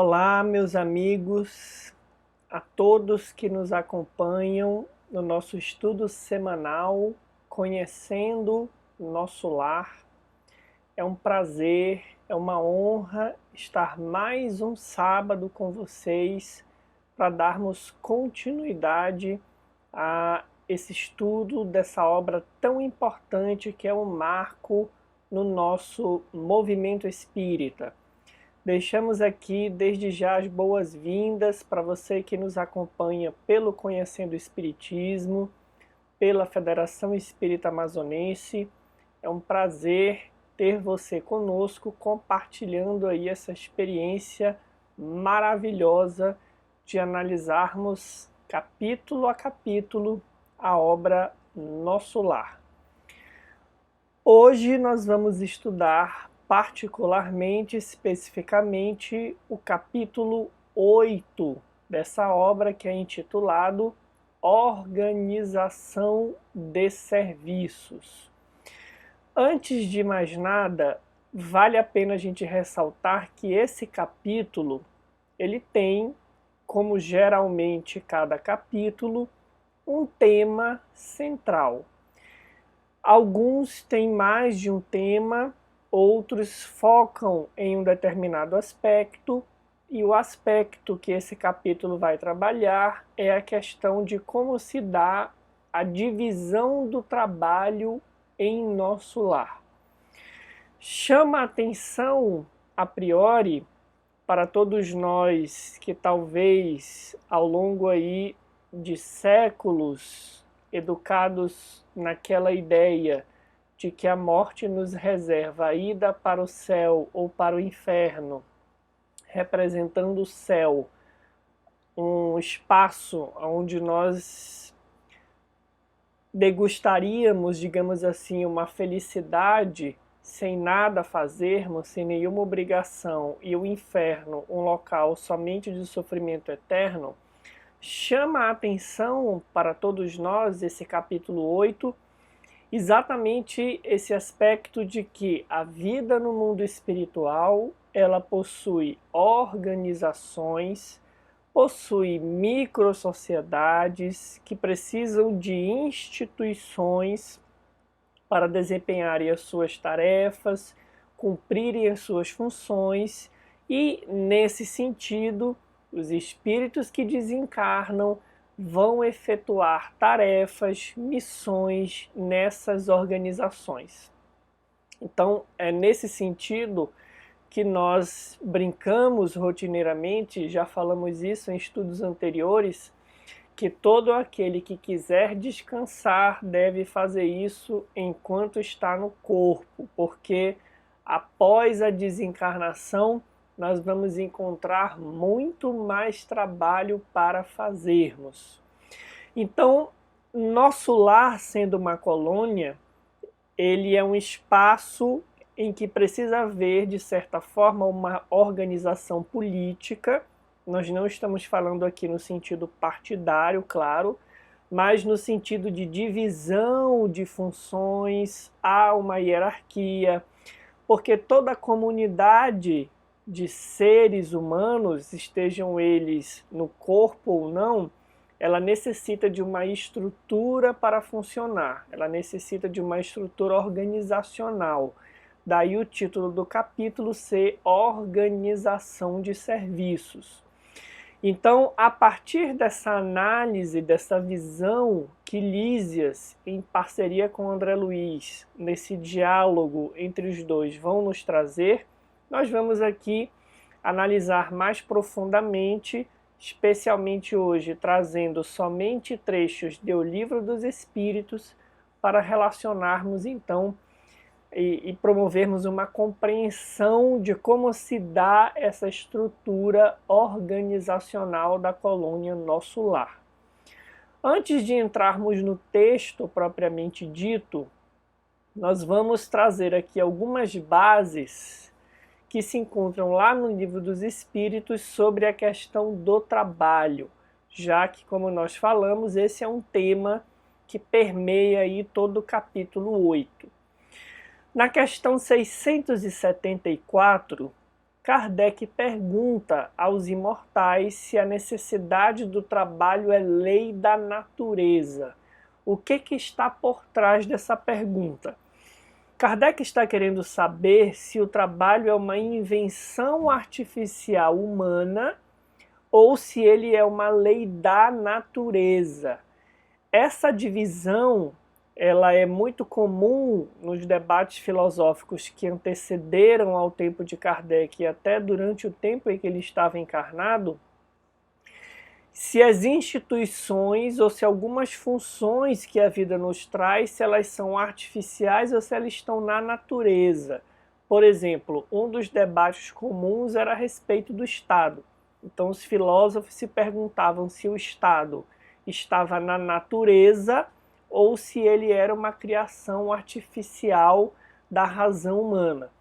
Olá, meus amigos, a todos que nos acompanham no nosso estudo semanal Conhecendo Nosso Lar. É um prazer, é uma honra estar mais um sábado com vocês para darmos continuidade a esse estudo dessa obra tão importante que é um marco no nosso movimento espírita. Deixamos aqui desde já as boas-vindas para você que nos acompanha pelo Conhecendo o Espiritismo, pela Federação Espírita Amazonense. É um prazer ter você conosco compartilhando aí essa experiência maravilhosa de analisarmos capítulo a capítulo a obra Nosso Lar. Hoje nós vamos estudar particularmente, especificamente, o capítulo 8 dessa obra, que é intitulado Organização de Serviços. Antes de mais nada, vale a pena a gente ressaltar que esse capítulo, ele tem, como geralmente cada capítulo, um tema central. Alguns têm mais de um tema, outros focam em um determinado aspecto, e o aspecto que esse capítulo vai trabalhar é a questão de como se dá a divisão do trabalho em nosso lar. Chama a atenção, a priori, para todos nós que talvez ao longo aí de séculos educados naquela ideia de que a morte nos reserva a ida para o céu ou para o inferno, representando o céu, um espaço onde nós degustaríamos, digamos assim, uma felicidade sem nada fazermos, sem nenhuma obrigação, e o inferno, um local somente de sofrimento eterno. Chama a atenção para todos nós, esse capítulo 8, exatamente esse aspecto de que a vida no mundo espiritual, ela possui organizações, possui microsociedades que precisam de instituições para desempenharem as suas tarefas, cumprirem as suas funções e, nesse sentido, os espíritos que desencarnam vão efetuar tarefas, missões nessas organizações. Então, é nesse sentido que nós brincamos rotineiramente, já falamos isso em estudos anteriores, que todo aquele que quiser descansar deve fazer isso enquanto está no corpo, porque após a desencarnação nós vamos encontrar muito mais trabalho para fazermos. Então, nosso lar, sendo uma colônia, ele é um espaço em que precisa haver, de certa forma, uma organização política. Nós não estamos falando aqui no sentido partidário, claro, mas no sentido de divisão de funções, há uma hierarquia, porque toda a comunidade de seres humanos, estejam eles no corpo ou não, ela necessita de uma estrutura para funcionar, ela necessita de uma estrutura organizacional. Daí o título do capítulo ser Organização de Serviços. Então, a partir dessa análise, dessa visão que Lísias, em parceria com André Luiz, nesse diálogo entre os dois, vão nos trazer, nós vamos aqui analisar mais profundamente, especialmente hoje trazendo somente trechos do Livro dos Espíritos, para relacionarmos então e promovermos uma compreensão de como se dá essa estrutura organizacional da colônia Nosso Lar. Antes de entrarmos no texto propriamente dito, nós vamos trazer aqui algumas bases que se encontram lá no Livro dos Espíritos sobre a questão do trabalho, já que, como nós falamos, esse é um tema que permeia aí todo o capítulo 8. Na questão 674, Kardec pergunta aos imortais se a necessidade do trabalho é lei da natureza. O que está por trás dessa pergunta? Kardec está querendo saber se o trabalho é uma invenção artificial humana ou se ele é uma lei da natureza. Essa divisão ela é muito comum nos debates filosóficos que antecederam ao tempo de Kardec e até durante o tempo em que ele estava encarnado, se as instituições ou se algumas funções que a vida nos traz, se elas são artificiais ou se elas estão na natureza. Por exemplo, um dos debates comuns era a respeito do Estado. Então os filósofos se perguntavam se o Estado estava na natureza ou se ele era uma criação artificial da razão humana.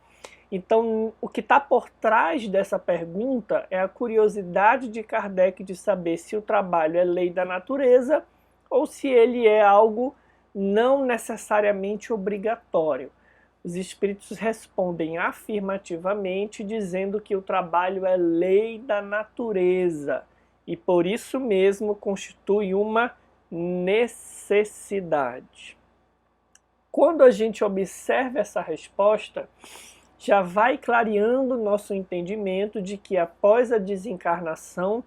Então, o que está por trás dessa pergunta é a curiosidade de Kardec de saber se o trabalho é lei da natureza ou se ele é algo não necessariamente obrigatório. Os espíritos respondem afirmativamente, dizendo que o trabalho é lei da natureza e por isso mesmo constitui uma necessidade. Quando a gente observa essa resposta, já vai clareando nosso entendimento de que após a desencarnação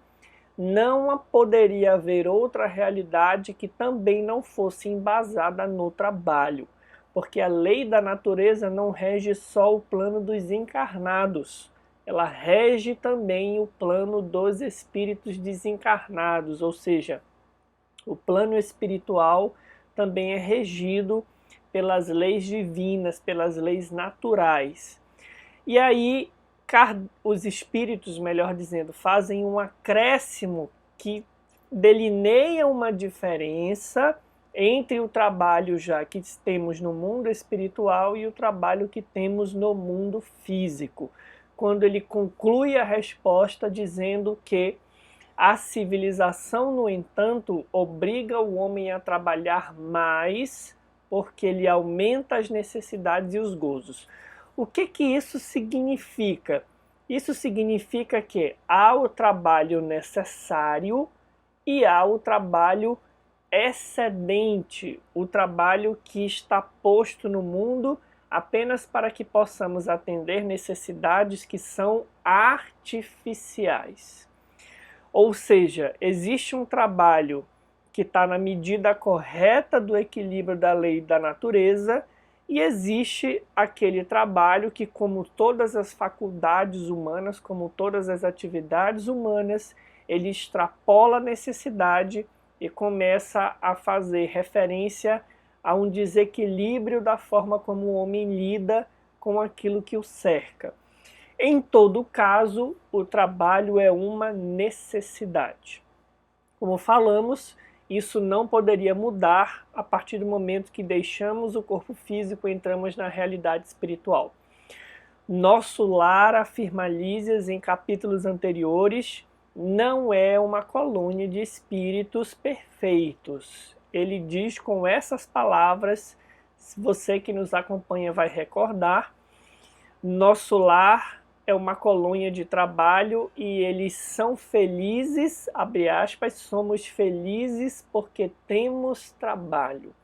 não poderia haver outra realidade que também não fosse embasada no trabalho, porque a lei da natureza não rege só o plano dos encarnados, ela rege também o plano dos espíritos desencarnados, ou seja, o plano espiritual também é regido pelas leis divinas, pelas leis naturais. E aí os espíritos, melhor dizendo, fazem um acréscimo que delineia uma diferença entre o trabalho já que temos no mundo espiritual e o trabalho que temos no mundo físico, quando ele conclui a resposta dizendo que a civilização, no entanto, obriga o homem a trabalhar mais porque ele aumenta as necessidades e os gozos. O que isso significa? Isso significa que há o trabalho necessário e há o trabalho excedente, o trabalho que está posto no mundo apenas para que possamos atender necessidades que são artificiais. Ou seja, existe um trabalho que está na medida correta do equilíbrio da lei da natureza e existe aquele trabalho que, como todas as faculdades humanas, como todas as atividades humanas, ele extrapola a necessidade e começa a fazer referência a um desequilíbrio da forma como o homem lida com aquilo que o cerca. Em todo caso, o trabalho é uma necessidade. Como falamos, isso não poderia mudar a partir do momento que deixamos o corpo físico e entramos na realidade espiritual. Nosso lar, afirma Lísias em capítulos anteriores, não é uma colônia de espíritos perfeitos. Ele diz com essas palavras, você que nos acompanha vai recordar, nosso lar é uma colônia de trabalho e eles são felizes, abre aspas, somos felizes porque temos trabalho.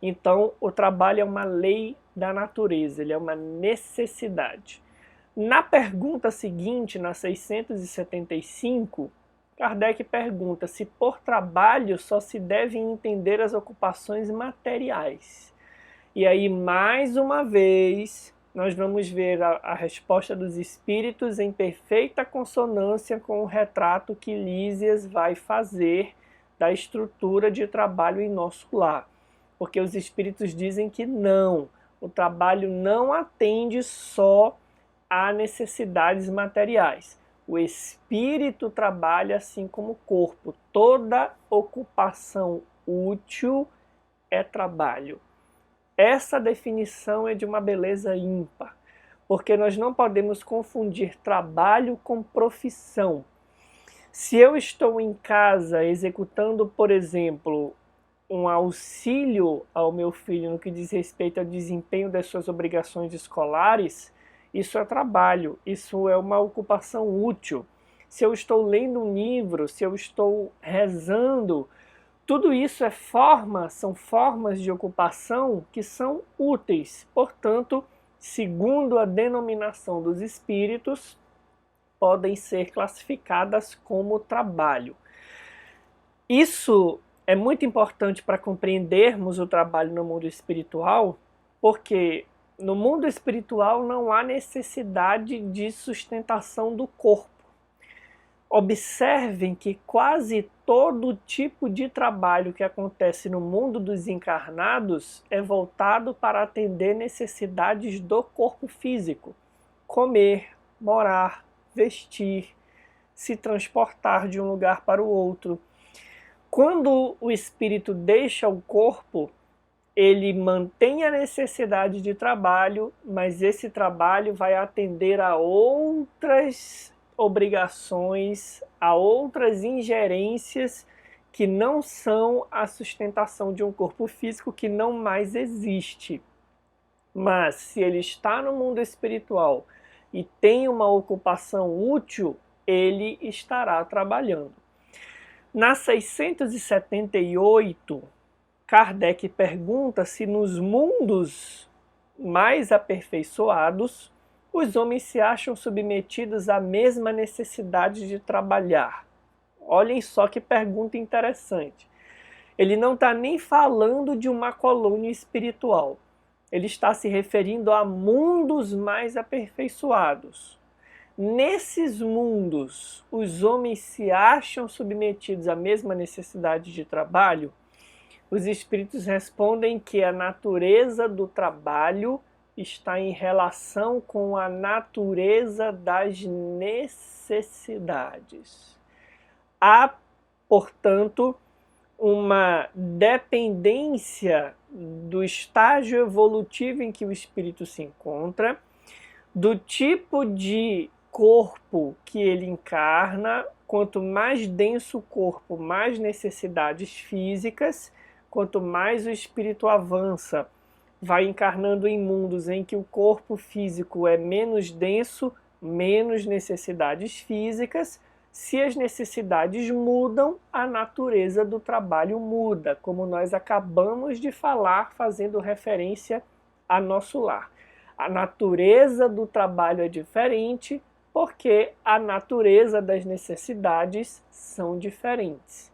Então, o trabalho é uma lei da natureza, ele é uma necessidade. Na pergunta seguinte, na 675, Kardec pergunta se por trabalho só se devem entender as ocupações materiais. E aí, mais uma vez, nós vamos ver a resposta dos espíritos em perfeita consonância com o retrato que Lísias vai fazer da estrutura de trabalho em nosso lar. Porque os espíritos dizem que não, o trabalho não atende só a necessidades materiais. O espírito trabalha assim como o corpo. Toda ocupação útil é trabalho. Essa definição é de uma beleza ímpar, porque nós não podemos confundir trabalho com profissão. Se eu estou em casa executando, por exemplo, um auxílio ao meu filho no que diz respeito ao desempenho das suas obrigações escolares, isso é trabalho, isso é uma ocupação útil. Se eu estou lendo um livro, se eu estou rezando, tudo isso são formas de ocupação que são úteis. Portanto, segundo a denominação dos espíritos, podem ser classificadas como trabalho. Isso é muito importante para compreendermos o trabalho no mundo espiritual, porque no mundo espiritual não há necessidade de sustentação do corpo. Observem que quase todo tipo de trabalho que acontece no mundo dos encarnados é voltado para atender necessidades do corpo físico. Comer, morar, vestir, se transportar de um lugar para o outro. Quando o espírito deixa o corpo, ele mantém a necessidade de trabalho, mas esse trabalho vai atender a outras obrigações, a outras ingerências que não são a sustentação de um corpo físico que não mais existe. Mas se ele está no mundo espiritual e tem uma ocupação útil, ele estará trabalhando. Na 678, Kardec pergunta se nos mundos mais aperfeiçoados os homens se acham submetidos à mesma necessidade de trabalhar. Olhem só que pergunta interessante. Ele não está nem falando de uma colônia espiritual. Ele está se referindo a mundos mais aperfeiçoados. Nesses mundos, os homens se acham submetidos à mesma necessidade de trabalho? Os espíritos respondem que a natureza do trabalho está em relação com a natureza das necessidades. Há, portanto, uma dependência do estágio evolutivo em que o espírito se encontra, do tipo de corpo que ele encarna. Quanto mais denso o corpo, mais necessidades físicas. Quanto mais o espírito avança, vai encarnando em mundos em que o corpo físico é menos denso, menos necessidades físicas. Se as necessidades mudam, a natureza do trabalho muda, como nós acabamos de falar, fazendo referência a nosso lar. A natureza do trabalho é diferente, porque a natureza das necessidades são diferentes.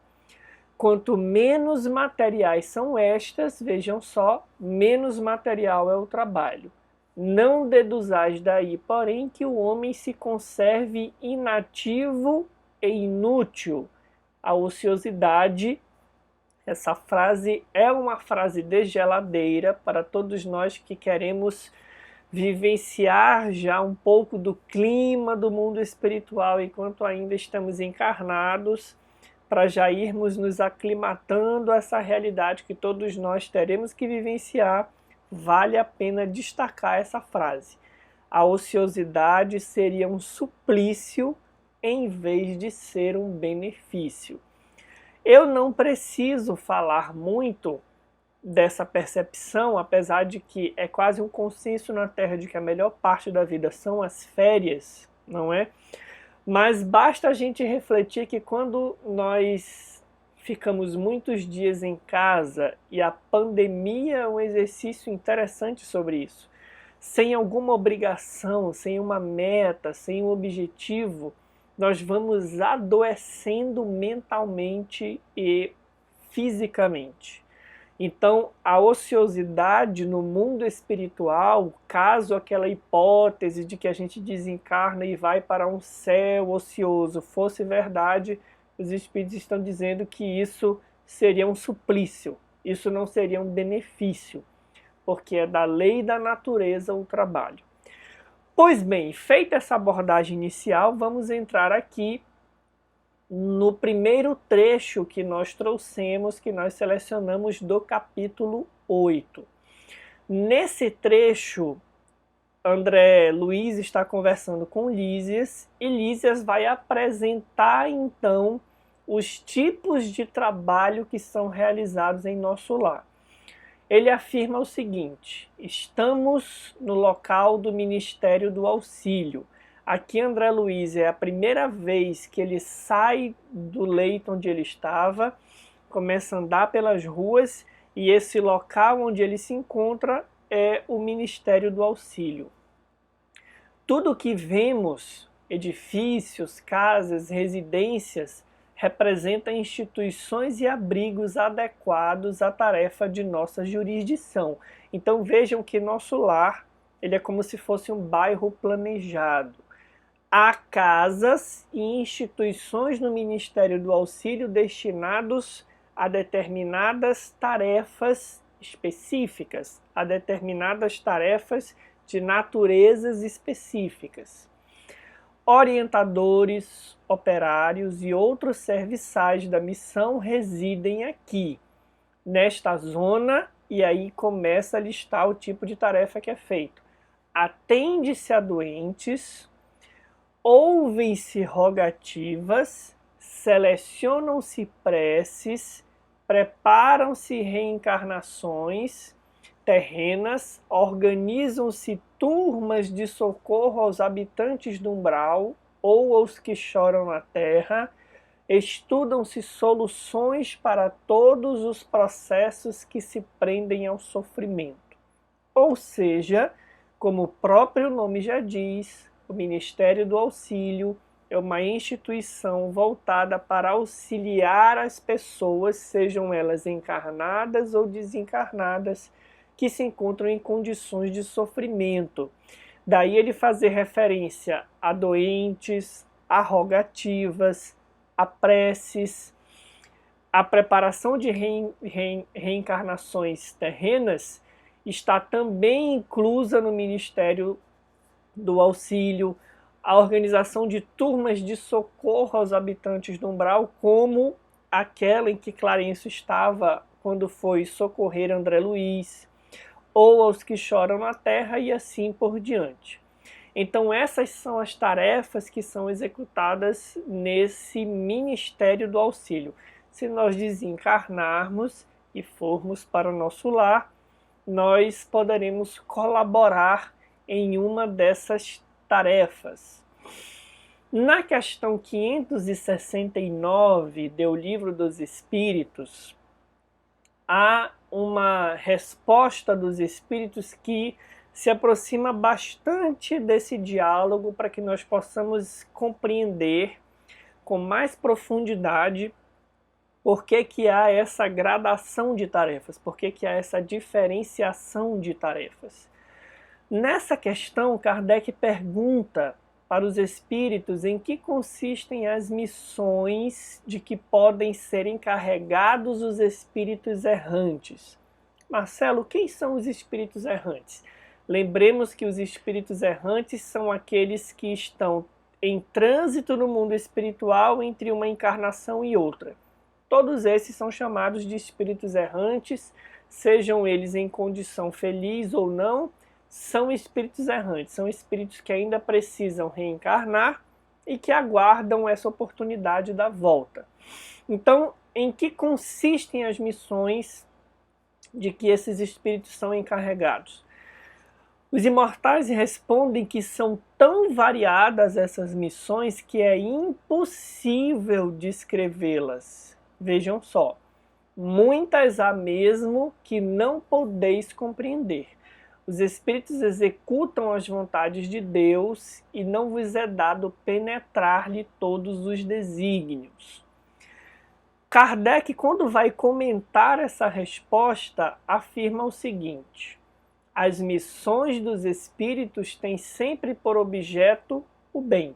Quanto menos materiais são estas, vejam só, menos material é o trabalho. Não deduzais daí, porém, que o homem se conserve inativo e inútil. A ociosidade, essa frase é uma frase de geladeira para todos nós que queremos vivenciar já um pouco do clima do mundo espiritual enquanto ainda estamos encarnados, para já irmos nos aclimatando a essa realidade que todos nós teremos que vivenciar. Vale a pena destacar essa frase. A ociosidade seria um suplício em vez de ser um benefício. Eu não preciso falar muito dessa percepção, apesar de que é quase um consenso na Terra de que a melhor parte da vida são as férias, não é? Mas basta a gente refletir que quando nós ficamos muitos dias em casa, e a pandemia é um exercício interessante sobre isso, sem alguma obrigação, sem uma meta, sem um objetivo, nós vamos adoecendo mentalmente e fisicamente. Então, a ociosidade no mundo espiritual, caso aquela hipótese de que a gente desencarna e vai para um céu ocioso fosse verdade, os espíritos estão dizendo que isso seria um suplício, isso não seria um benefício, porque é da lei da natureza o trabalho. Pois bem, feita essa abordagem inicial, vamos entrar aqui no primeiro trecho que nós trouxemos, que nós selecionamos do capítulo 8. Nesse trecho, André Luiz está conversando com Lísias, e Lísias vai apresentar então os tipos de trabalho que são realizados em nosso lar. ele afirma o seguinte: estamos no local do Ministério do Auxílio. Aqui André Luiz é a primeira vez que ele sai do leito onde ele estava, começa a andar pelas ruas, e esse local onde ele se encontra é o Ministério do Auxílio. Tudo que vemos, edifícios, casas, residências, representa instituições e abrigos adequados à tarefa de nossa jurisdição. Então vejam que nosso lar, ele é como se fosse um bairro planejado. Há casas e instituições no Ministério do Auxílio destinados a determinadas tarefas específicas, a determinadas tarefas de naturezas específicas. Orientadores, operários e outros serviçais da missão residem aqui, nesta zona, e aí começa a listar o tipo de tarefa que é feito. Atende-se a doentes, ouvem-se rogativas, selecionam-se preces, preparam-se reencarnações terrenas, organizam-se turmas de socorro aos habitantes do umbral ou aos que choram na terra, estudam-se soluções para todos os processos que se prendem ao sofrimento. Ou seja, como o próprio nome já diz, o Ministério do Auxílio é uma instituição voltada para auxiliar as pessoas, sejam elas encarnadas ou desencarnadas, que se encontram em condições de sofrimento. Daí ele fazer referência a doentes, a rogativas, a preces, a preparação de reencarnações terrenas está também inclusa no Ministério do Auxílio, a organização de turmas de socorro aos habitantes do umbral, como aquela em que Clarencio estava quando foi socorrer André Luiz, ou aos que choram na terra e assim por diante. Então essas são as tarefas que são executadas nesse Ministério do Auxílio. Se nós desencarnarmos e formos para o nosso lar, nós poderemos colaborar em uma dessas tarefas. Na questão 569 do Livro dos Espíritos, há uma resposta dos Espíritos que se aproxima bastante desse diálogo para que nós possamos compreender com mais profundidade por que há essa gradação de tarefas, por que há essa diferenciação de tarefas. Nessa questão, Kardec pergunta para os espíritos em que consistem as missões de que podem ser encarregados os espíritos errantes. Marcelo, quem são os espíritos errantes? Lembremos que os espíritos errantes são aqueles que estão em trânsito no mundo espiritual entre uma encarnação e outra. Todos esses são chamados de espíritos errantes, sejam eles em condição feliz ou não, são espíritos errantes, são espíritos que ainda precisam reencarnar e que aguardam essa oportunidade da volta. Então, em que consistem as missões de que esses espíritos são encarregados? Os imortais respondem que são tão variadas essas missões que é impossível descrevê-las. Vejam só, muitas há mesmo que não podeis compreender. Os espíritos executam as vontades de Deus e não vos é dado penetrar-lhe todos os desígnios. Kardec, quando vai comentar essa resposta, afirma o seguinte: as missões dos espíritos têm sempre por objeto o bem.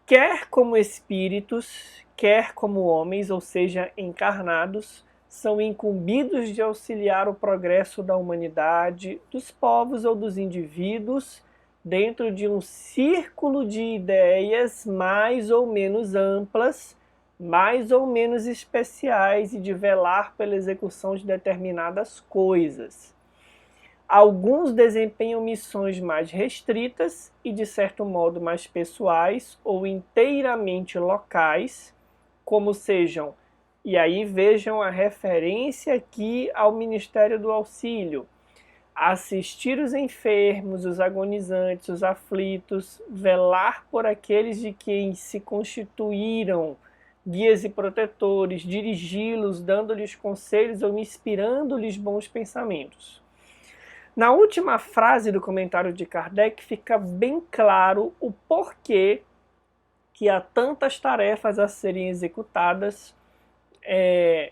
Quer como espíritos, quer como homens, ou seja, encarnados, são incumbidos de auxiliar o progresso da humanidade, dos povos ou dos indivíduos, dentro de um círculo de ideias mais ou menos amplas, mais ou menos especiais e de velar pela execução de determinadas coisas. Alguns desempenham missões mais restritas e, de certo modo, mais pessoais ou inteiramente locais, como sejam E aí vejam a referência aqui ao Ministério do Auxílio. Assistir os enfermos, os agonizantes, os aflitos, velar por aqueles de quem se constituíram guias e protetores, dirigi-los, dando-lhes conselhos ou inspirando-lhes bons pensamentos. Na última frase do comentário de Kardec fica bem claro o porquê que há tantas tarefas a serem executadas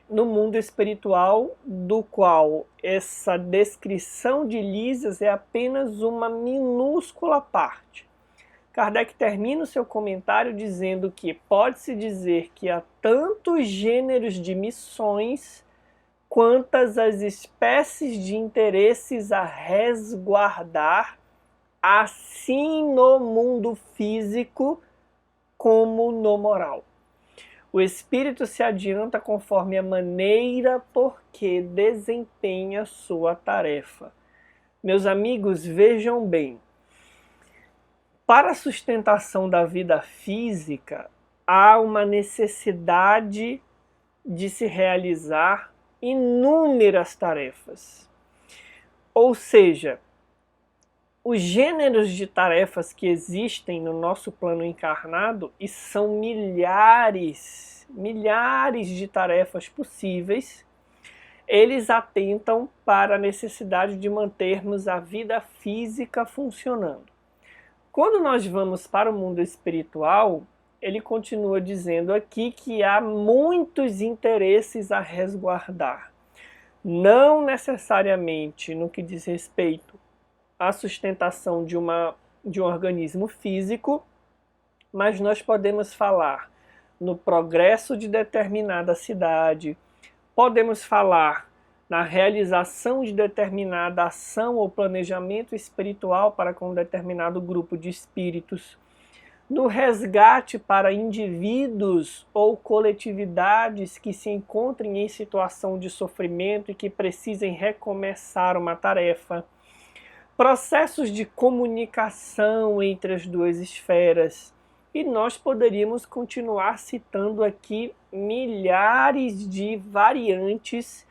no mundo espiritual, do qual essa descrição de Lísias é apenas uma minúscula parte. Kardec termina o seu comentário dizendo que pode-se dizer que há tantos gêneros de missões quantas as espécies de interesses a resguardar, assim no mundo físico como no moral. O espírito se adianta conforme a maneira por que desempenha sua tarefa. Meus amigos, vejam bem. Para a sustentação da vida física, há uma necessidade de se realizar inúmeras tarefas. Ou seja, os gêneros de tarefas que existem no nosso plano encarnado, e são milhares de tarefas possíveis, eles atentam para a necessidade de mantermos a vida física funcionando. Quando nós vamos para o mundo espiritual, ele continua dizendo aqui que há muitos interesses a resguardar. Não necessariamente no que diz respeito à sustentação de um organismo físico, mas nós podemos falar no progresso de determinada cidade, podemos falar na realização de determinada ação ou planejamento espiritual para com um determinado grupo de espíritos, no resgate para indivíduos ou coletividades que se encontrem em situação de sofrimento e que precisem recomeçar uma tarefa, processos de comunicação entre as duas esferas. E nós poderíamos continuar citando aqui milhares de variantes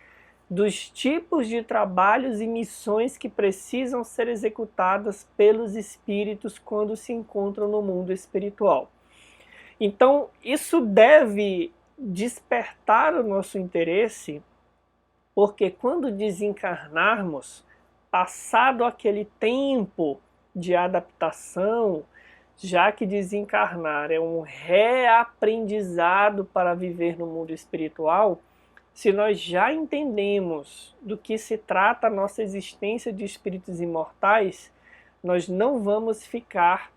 dos tipos de trabalhos e missões que precisam ser executadas pelos espíritos quando se encontram no mundo espiritual. Então, isso deve despertar o nosso interesse, porque quando desencarnarmos, passado aquele tempo de adaptação, já que desencarnar é um reaprendizado para viver no mundo espiritual, se nós já entendemos do que se trata a nossa existência de espíritos imortais, nós não vamos ficar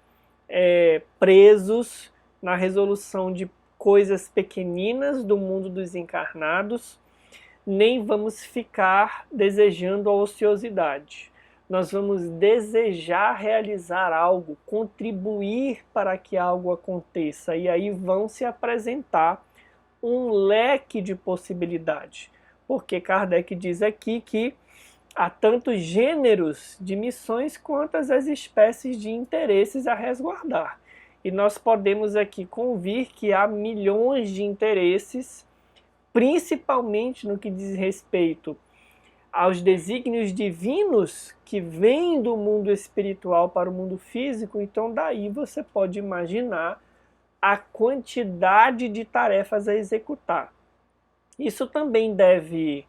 presos na resolução de coisas pequeninas do mundo dos encarnados, nem vamos ficar desejando a ociosidade. Nós vamos desejar realizar algo, contribuir para que algo aconteça, e aí vão se apresentar um leque de possibilidades. Porque Kardec diz aqui que há tantos gêneros de missões quanto as espécies de interesses a resguardar. E nós podemos aqui convir que há milhões de interesses, principalmente no que diz respeito aos desígnios divinos que vêm do mundo espiritual para o mundo físico. Então daí você pode imaginar a quantidade de tarefas a executar. Isso também deve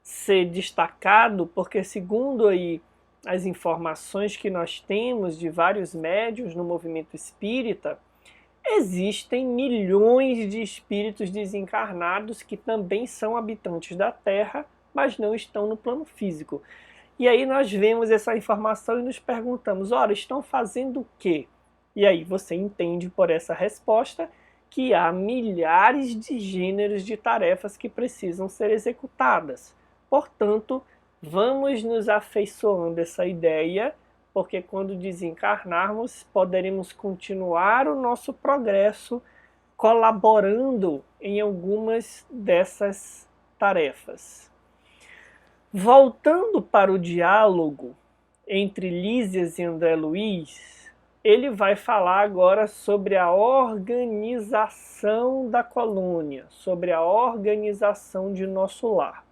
ser destacado porque, segundo aí as informações que nós temos de vários médiuns no movimento espírita, existem milhões de espíritos desencarnados que também são habitantes da Terra, mas não estão no plano físico. E aí nós vemos essa informação e nos perguntamos, ora, estão fazendo o quê? E aí você entende por essa resposta que há milhares de gêneros de tarefas que precisam ser executadas. Portanto, vamos nos afeiçoando essa ideia, porque quando desencarnarmos, poderemos continuar o nosso progresso colaborando em algumas dessas tarefas. Voltando para o diálogo entre Lísias e André Luiz, ele vai falar agora sobre a organização da colônia, sobre a organização de nosso lar.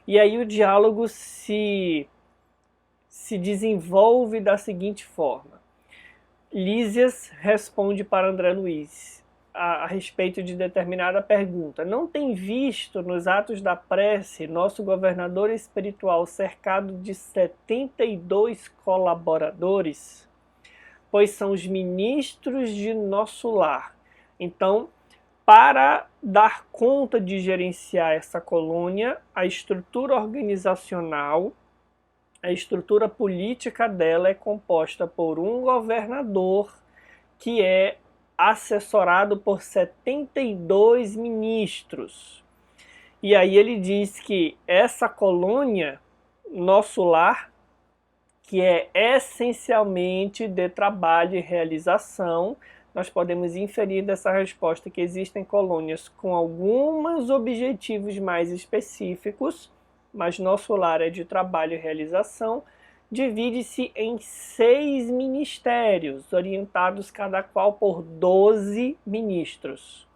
E aí o diálogo se desenvolve da seguinte forma. Lísias responde para André Luiz a respeito de determinada pergunta. Não tem visto nos atos da prece nosso governador espiritual cercado de 72 colaboradores? Pois são os ministros de nosso lar. Então, para dar conta de gerenciar essa colônia, a estrutura organizacional, a estrutura política dela é composta por um governador que é assessorado por 72 ministros. E aí ele diz que essa colônia, nosso lar, que é essencialmente de trabalho e realização, nós podemos inferir dessa resposta que existem colônias com alguns objetivos mais específicos, mas nosso lar é de trabalho e realização, divide-se em 6 ministérios, orientados cada qual por 12 ministros.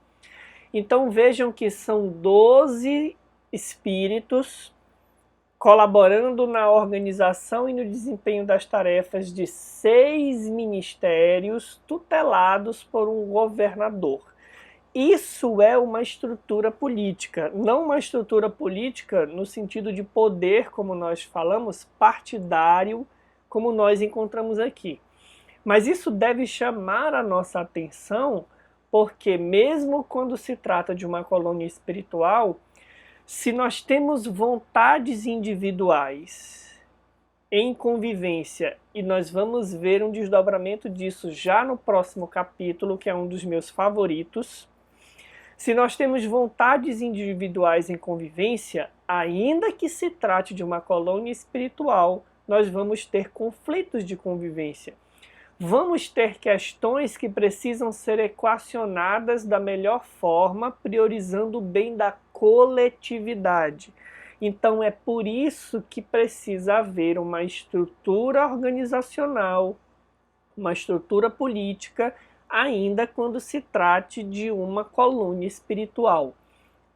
Então vejam que são 12 espíritos colaborando na organização e no desempenho das tarefas de 6 ministérios tutelados por um governador. Isso é uma estrutura política, não uma estrutura política no sentido de poder, como nós falamos, partidário, como nós encontramos aqui. Mas isso deve chamar a nossa atenção, porque mesmo quando se trata de uma colônia espiritual, se nós temos vontades individuais em convivência, e nós vamos ver um desdobramento disso já no próximo capítulo, que é um dos meus favoritos. Se nós temos vontades individuais em convivência, ainda que se trate de uma colônia espiritual, nós vamos ter conflitos de convivência. Vamos ter questões que precisam ser equacionadas da melhor forma, priorizando o bem da coletividade. Então é por isso que precisa haver uma estrutura organizacional, uma estrutura política, ainda quando se trate de uma colônia espiritual.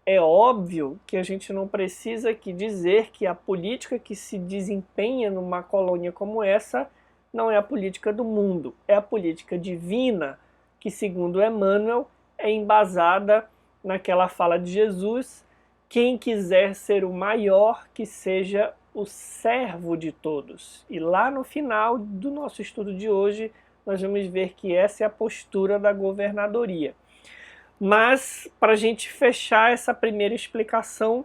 É óbvio que a gente não precisa aqui dizer que a política que se desempenha numa colônia como essa não é a política do mundo, é a política divina, que segundo Emmanuel é embasada naquela fala de Jesus: quem quiser ser o maior, que seja o servo de todos. E lá no final do nosso estudo de hoje, nós vamos ver que essa é a postura da governadoria. Mas, para a gente fechar essa primeira explicação,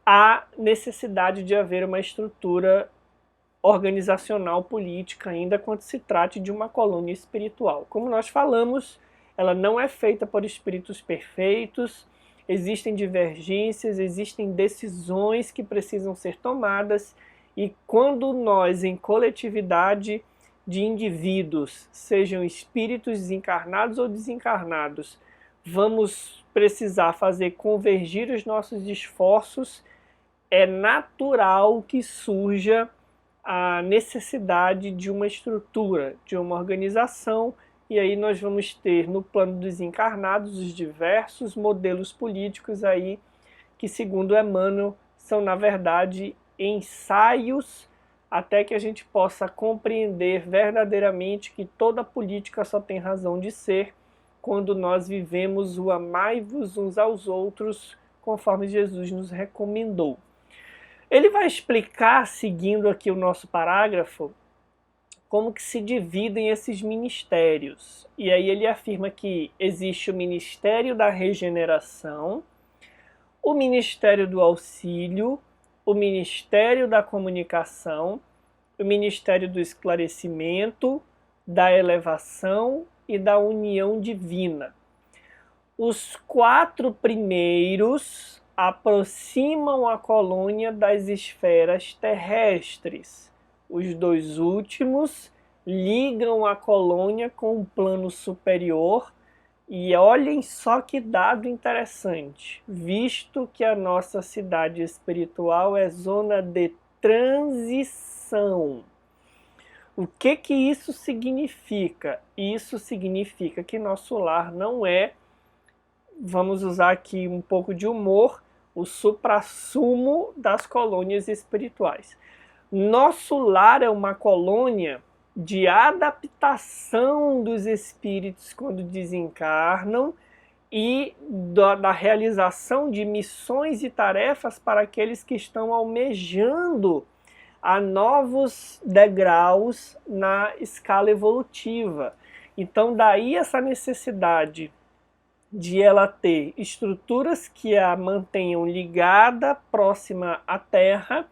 há necessidade de haver uma estrutura organizacional política, ainda quando se trate de uma colônia espiritual. Como nós falamos, ela não é feita por espíritos perfeitos, existem divergências, existem decisões que precisam ser tomadas, e quando nós, em coletividade de indivíduos, sejam espíritos desencarnados ou desencarnados, vamos precisar fazer convergir os nossos esforços, é natural que surja a necessidade de uma estrutura, de uma organização, e aí nós vamos ter no plano dos encarnados os diversos modelos políticos aí que, segundo Emmanuel, são na verdade ensaios até que a gente possa compreender verdadeiramente que toda política só tem razão de ser quando nós vivemos o amai-vos uns aos outros, conforme Jesus nos recomendou. Ele vai explicar, seguindo aqui o nosso parágrafo, como que se dividem esses ministérios. E aí ele afirma que existe o Ministério da Regeneração, o Ministério do Auxílio, o Ministério da Comunicação, o Ministério do Esclarecimento, da Elevação e da União Divina. Os 4 primeiros aproximam a colônia das esferas terrestres. Os 2 últimos ligam a colônia com um plano superior. E olhem só que dado interessante, visto que a nossa cidade espiritual é zona de transição. O que isso significa? Isso significa que nosso lar não é, vamos usar aqui um pouco de humor, o suprassumo das colônias espirituais. Nosso lar é uma colônia de adaptação dos espíritos quando desencarnam e da realização de missões e tarefas para aqueles que estão almejando a novos degraus na escala evolutiva. Então, daí essa necessidade de ela ter estruturas que a mantenham ligada, próxima à Terra,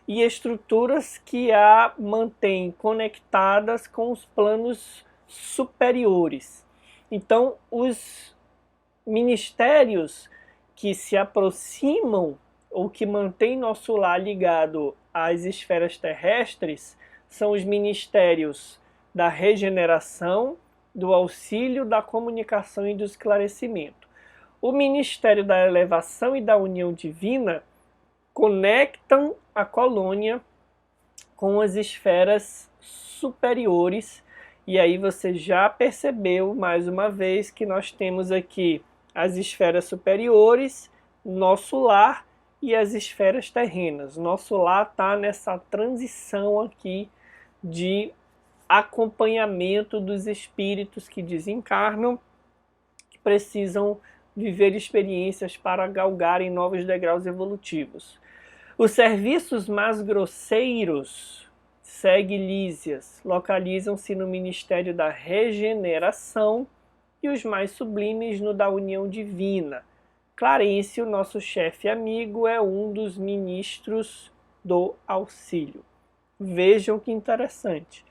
e estruturas que a mantêm conectadas com os planos superiores. Então, os ministérios que se aproximam ou que mantêm nosso lar ligado às esferas terrestres são os ministérios da regeneração, do auxílio, da comunicação e do esclarecimento. O ministério da elevação e da união divina conectam a colônia com as esferas superiores, e aí você já percebeu mais uma vez que nós temos aqui as esferas superiores, nosso lar, e as esferas terrenas. Nosso lar está nessa transição aqui de acompanhamento dos espíritos que desencarnam, que precisam viver experiências para galgarem novos degraus evolutivos. Os serviços mais grosseiros, segue Lísias, localizam-se no Ministério da Regeneração e os mais sublimes no da União Divina. Clarencio, nosso chefe amigo, é um dos ministros do auxílio. Vejam que interessante.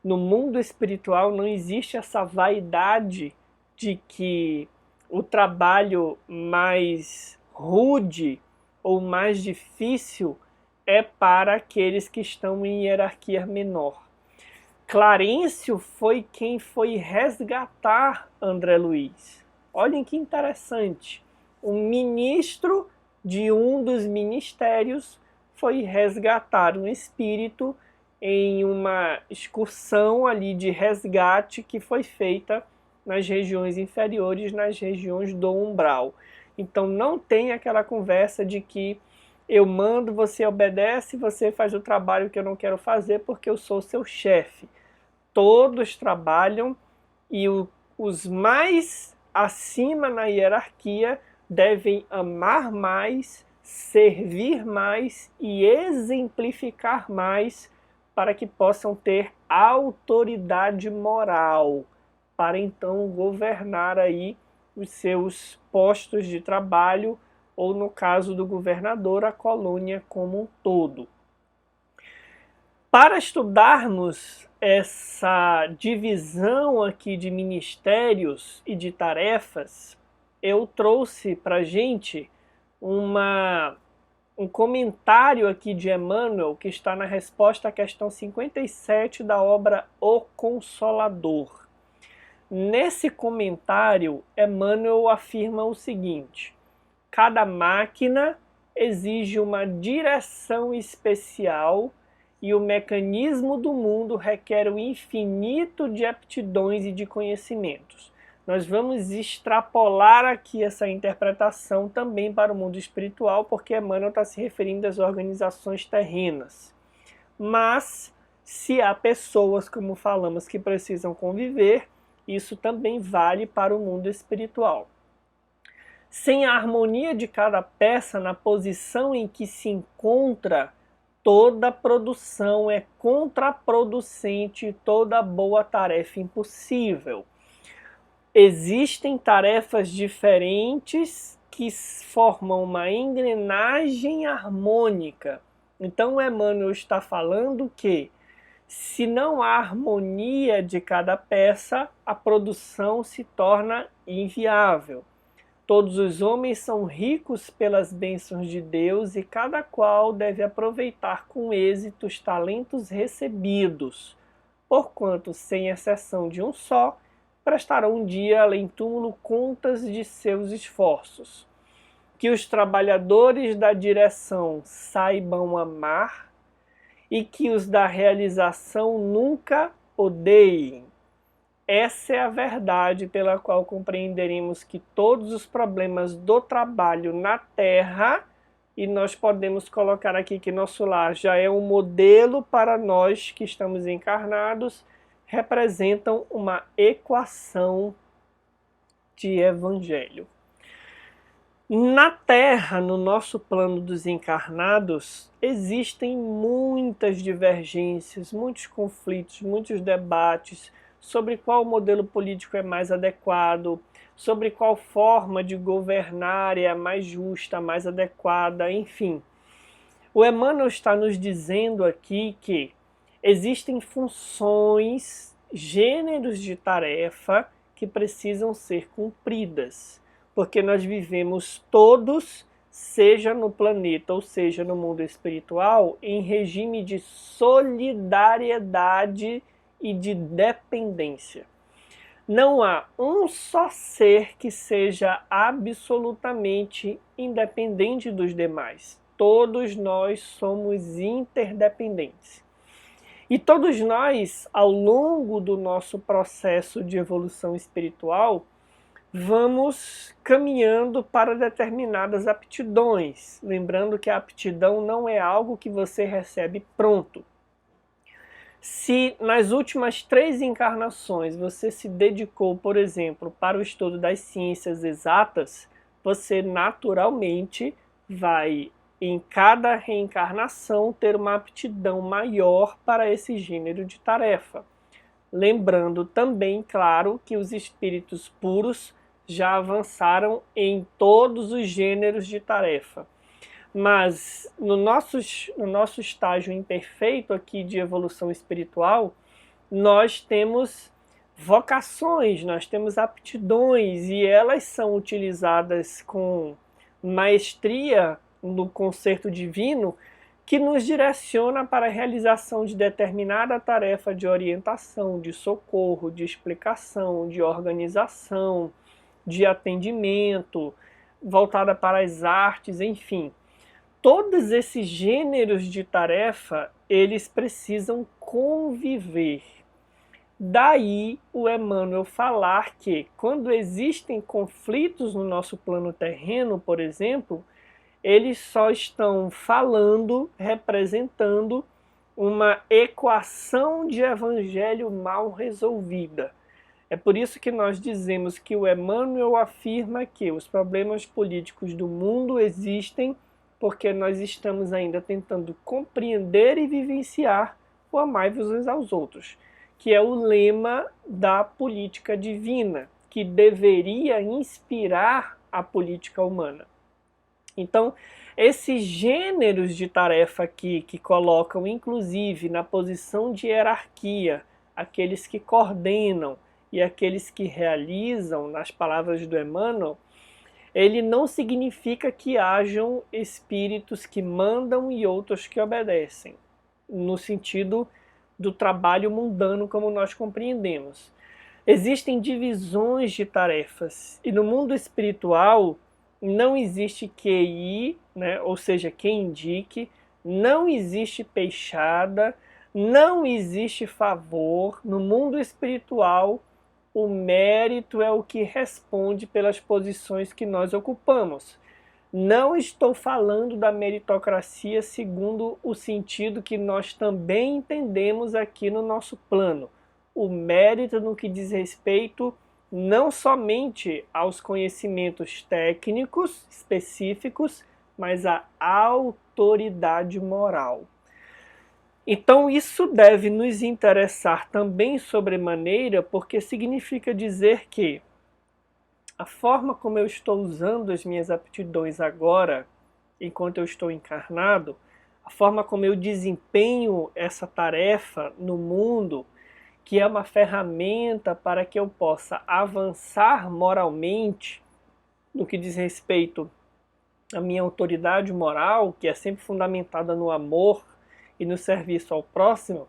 No mundo espiritual não existe essa vaidade de que o trabalho mais rude ou mais difícil é para aqueles que estão em hierarquia menor. Clarencio foi quem foi resgatar André Luiz. Olhem que interessante. Um ministro de um dos ministérios foi resgatar um espírito em uma excursão ali de resgate que foi feita nas regiões inferiores, nas regiões do umbral. Então não tem aquela conversa de que eu mando, você obedece, você faz o trabalho que eu não quero fazer porque eu sou seu chefe. Todos trabalham e os mais acima na hierarquia devem amar mais, servir mais e exemplificar mais para que possam ter autoridade moral, para então governar aí os seus postos de trabalho, ou no caso do governador, a colônia como um todo. Para estudarmos essa divisão aqui de ministérios e de tarefas, eu trouxe para a gente um comentário aqui de Emmanuel, que está na resposta à questão 57 da obra O Consolador. Nesse comentário, Emmanuel afirma o seguinte: cada máquina exige uma direção especial e o mecanismo do mundo requer o infinito de aptidões e de conhecimentos. Nós vamos extrapolar aqui essa interpretação também para o mundo espiritual, porque Emmanuel está se referindo às organizações terrenas. Mas, se há pessoas, como falamos, que precisam conviver, isso também vale para o mundo espiritual. Sem a harmonia de cada peça na posição em que se encontra, toda produção é contraproducente e toda boa tarefa impossível. Existem tarefas diferentes que formam uma engrenagem harmônica. Então, Emmanuel está falando que, se não há harmonia de cada peça, a produção se torna inviável. Todos os homens são ricos pelas bênçãos de Deus e cada qual deve aproveitar com êxito os talentos recebidos, porquanto, sem exceção de um só, prestarão um dia além túmulo contas de seus esforços. Que os trabalhadores da direção saibam amar e que os da realização nunca odeiem. Essa é a verdade pela qual compreenderemos que todos os problemas do trabalho na Terra, e nós podemos colocar aqui que nosso lar já é um modelo para nós que estamos encarnados, representam uma equação de evangelho. Na Terra, no nosso plano dos encarnados, existem muitas divergências, muitos conflitos, muitos debates sobre qual modelo político é mais adequado, sobre qual forma de governar é a mais justa, a mais adequada, enfim. O Emmanuel está nos dizendo aqui que existem funções, gêneros de tarefa que precisam ser cumpridas, porque nós vivemos todos, seja no planeta ou seja no mundo espiritual, em regime de solidariedade e de dependência. Não há um só ser que seja absolutamente independente dos demais. Todos nós somos interdependentes. E todos nós, ao longo do nosso processo de evolução espiritual, vamos caminhando para determinadas aptidões. Lembrando que a aptidão não é algo que você recebe pronto. Se nas últimas 3 encarnações você se dedicou, por exemplo, para o estudo das ciências exatas, você naturalmente vai, em cada reencarnação, ter uma aptidão maior para esse gênero de tarefa. Lembrando também, claro, que os espíritos puros já avançaram em todos os gêneros de tarefa. Mas no nosso estágio imperfeito aqui de evolução espiritual, nós temos vocações, nós temos aptidões e elas são utilizadas com maestria no concerto divino que nos direciona para a realização de determinada tarefa de orientação, de socorro, de explicação, de organização, de atendimento, voltada para as artes, enfim. Todos esses gêneros de tarefa, eles precisam conviver. Daí o Emmanuel falar que quando existem conflitos no nosso plano terreno, por exemplo, eles só estão falando, representando uma equação de evangelho mal resolvida. É por isso que nós dizemos que o Emmanuel afirma que os problemas políticos do mundo existem porque nós estamos ainda tentando compreender e vivenciar o amai-vos uns aos outros, que é o lema da política divina, que deveria inspirar a política humana. Então, esses gêneros de tarefa aqui, que colocam inclusive na posição de hierarquia aqueles que coordenam e aqueles que realizam, nas palavras do Emmanuel, ele não significa que hajam espíritos que mandam e outros que obedecem, no sentido do trabalho mundano como nós compreendemos. Existem divisões de tarefas e no mundo espiritual não existe QI, né? Ou seja, quem indique, não existe peixada, não existe favor. No mundo espiritual, o mérito é o que responde pelas posições que nós ocupamos. Não estou falando da meritocracia segundo o sentido que nós também entendemos aqui no nosso plano. O mérito no que diz respeito não somente aos conhecimentos técnicos específicos, mas à autoridade moral. Então isso deve nos interessar também sobremaneira, porque significa dizer que a forma como eu estou usando as minhas aptidões agora, enquanto eu estou encarnado, a forma como eu desempenho essa tarefa no mundo, que é uma ferramenta para que eu possa avançar moralmente no que diz respeito à minha autoridade moral, que é sempre fundamentada no amor e no serviço ao próximo,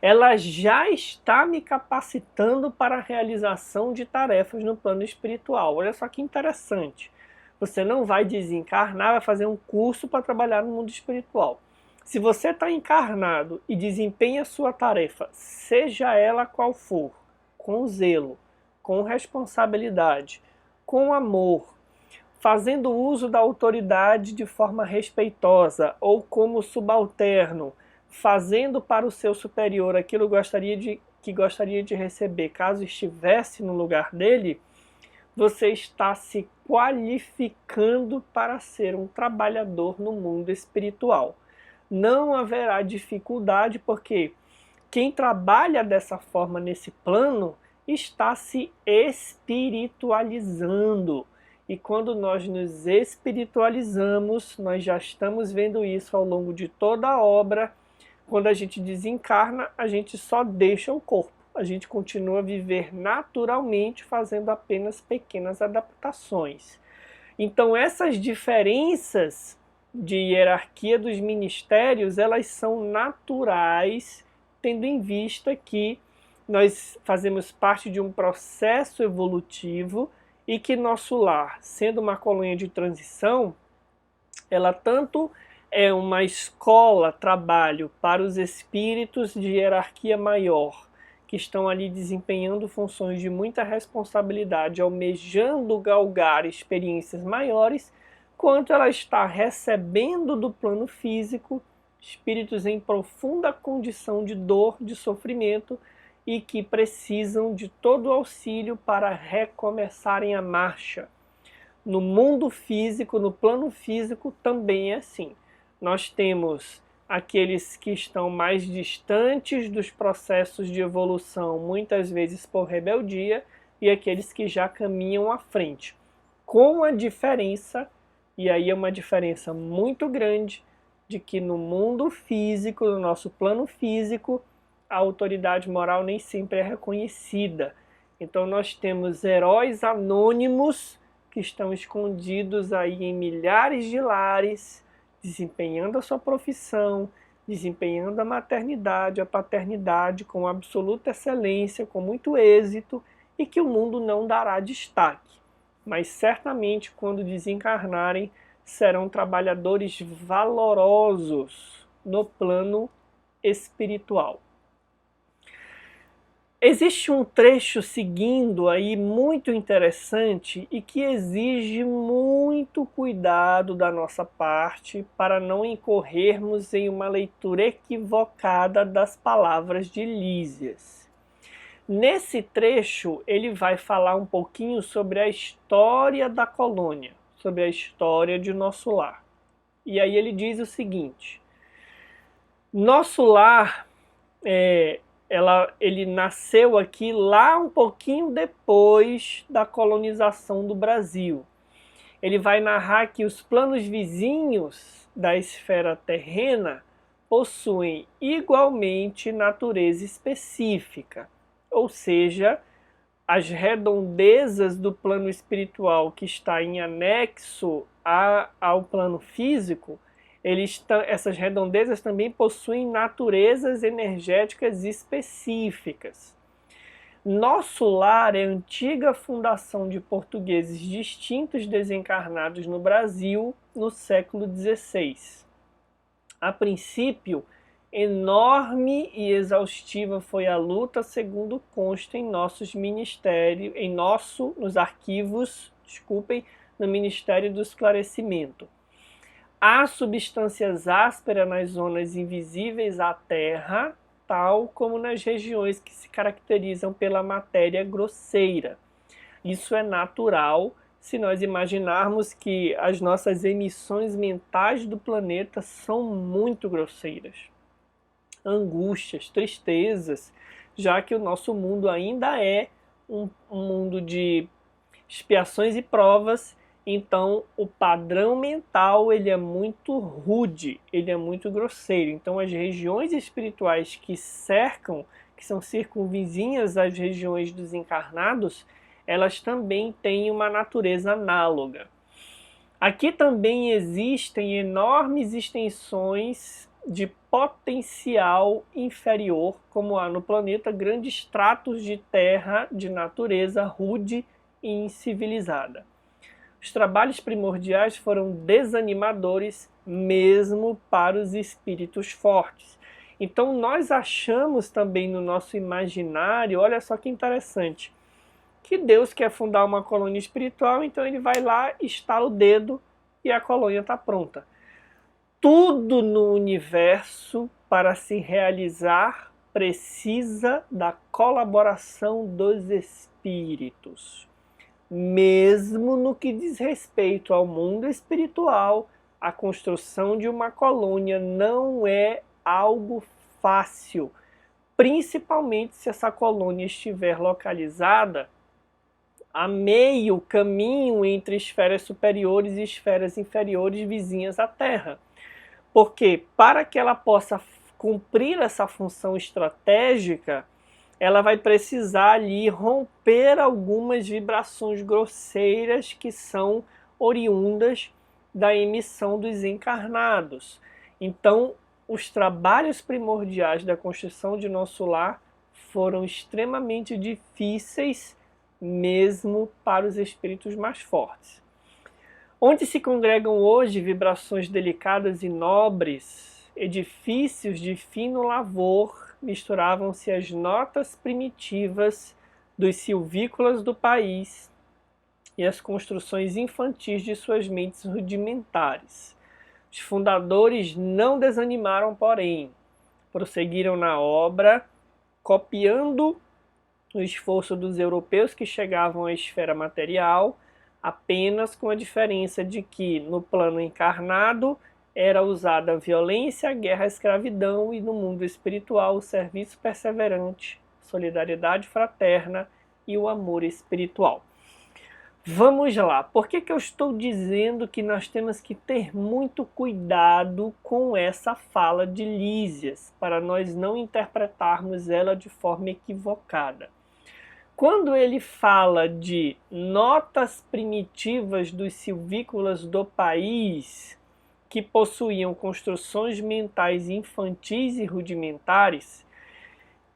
ela já está me capacitando para a realização de tarefas no plano espiritual. Olha só que interessante. Você não vai desencarnar, vai fazer um curso para trabalhar no mundo espiritual. Se você está encarnado e desempenha sua tarefa, seja ela qual for, com zelo, com responsabilidade, com amor, fazendo uso da autoridade de forma respeitosa ou como subalterno, fazendo para o seu superior aquilo que gostaria de receber caso estivesse no lugar dele, você está se qualificando para ser um trabalhador no mundo espiritual. Não haverá dificuldade, porque quem trabalha dessa forma nesse plano está se espiritualizando. E quando nós nos espiritualizamos, nós já estamos vendo isso ao longo de toda a obra. Quando a gente desencarna, a gente só deixa o corpo. A gente continua a viver naturalmente, fazendo apenas pequenas adaptações. Então essas diferenças de hierarquia dos ministérios, elas são naturais, tendo em vista que nós fazemos parte de um processo evolutivo e que nosso lar, sendo uma colônia de transição, ela tanto é uma escola, trabalho para os espíritos de hierarquia maior, que estão ali desempenhando funções de muita responsabilidade, almejando galgar experiências maiores, quanto ela está recebendo do plano físico espíritos em profunda condição de dor, de sofrimento, e que precisam de todo o auxílio para recomeçarem a marcha. No mundo físico, no plano físico, também é assim. Nós temos aqueles que estão mais distantes dos processos de evolução, muitas vezes por rebeldia, e aqueles que já caminham à frente. Com a diferença, e aí é uma diferença muito grande, de que no mundo físico, no nosso plano físico, a autoridade moral nem sempre é reconhecida. Então nós temos heróis anônimos que estão escondidos aí em milhares de lares, desempenhando a sua profissão, desempenhando a maternidade, a paternidade com absoluta excelência, com muito êxito, e que o mundo não dará destaque. Mas certamente quando desencarnarem, serão trabalhadores valorosos no plano espiritual. Existe um trecho seguindo aí muito interessante e que exige muito cuidado da nossa parte para não incorrermos em uma leitura equivocada das palavras de Lísias. Nesse trecho, ele vai falar um pouquinho sobre a história da colônia, sobre a história de nosso lar. E aí ele diz o seguinte: nosso lar ele nasceu aqui lá um pouquinho depois da colonização do Brasil. Ele vai narrar que os planos vizinhos da esfera terrena possuem igualmente natureza específica, ou seja, as redondezas do plano espiritual que está em anexo ao plano físico, essas redondezas também possuem naturezas energéticas específicas. Nosso lar é a antiga fundação de portugueses distintos desencarnados no Brasil no século XVI. A princípio, enorme e exaustiva foi a luta, segundo consta em nos arquivos, no Ministério do Esclarecimento. Há substâncias ásperas nas zonas invisíveis à Terra, tal como nas regiões que se caracterizam pela matéria grosseira. Isso é natural se nós imaginarmos que as nossas emissões mentais do planeta são muito grosseiras. Angústias, tristezas, já que o nosso mundo ainda é um mundo de expiações e provas. Então, o padrão mental ele é muito rude, ele é muito grosseiro. Então, as regiões espirituais que são circunvizinhas às regiões dos encarnados, elas também têm uma natureza análoga. Aqui também existem enormes extensões de potencial inferior, como há no planeta grandes tratos de terra de natureza rude e incivilizada. Os trabalhos primordiais foram desanimadores mesmo para os espíritos fortes. Então nós achamos também no nosso imaginário, olha só que interessante, que Deus quer fundar uma colônia espiritual, então ele vai lá, estala o dedo e a colônia está pronta. Tudo no universo, para se realizar, precisa da colaboração dos espíritos. Mesmo no que diz respeito ao mundo espiritual, a construção de uma colônia não é algo fácil, principalmente se essa colônia estiver localizada a meio caminho entre esferas superiores e esferas inferiores vizinhas à Terra. Porque para que ela possa cumprir essa função estratégica, ela vai precisar ali romper algumas vibrações grosseiras que são oriundas da emissão dos encarnados. Então, os trabalhos primordiais da construção de nosso lar foram extremamente difíceis, mesmo para os espíritos mais fortes. Onde se congregam hoje vibrações delicadas e nobres, edifícios de fino lavor, misturavam-se as notas primitivas dos silvícolas do país e as construções infantis de suas mentes rudimentares. Os fundadores não desanimaram, porém, prosseguiram na obra, copiando o esforço dos europeus que chegavam à esfera material, apenas com a diferença de que, no plano encarnado, era usada a violência, a guerra, a escravidão, e no mundo espiritual o serviço perseverante, solidariedade fraterna e o amor espiritual. Vamos lá, por que eu estou dizendo que nós temos que ter muito cuidado com essa fala de Lísias, para nós não interpretarmos ela de forma equivocada? Quando ele fala de notas primitivas dos silvícolas do país, que possuíam construções mentais infantis e rudimentares,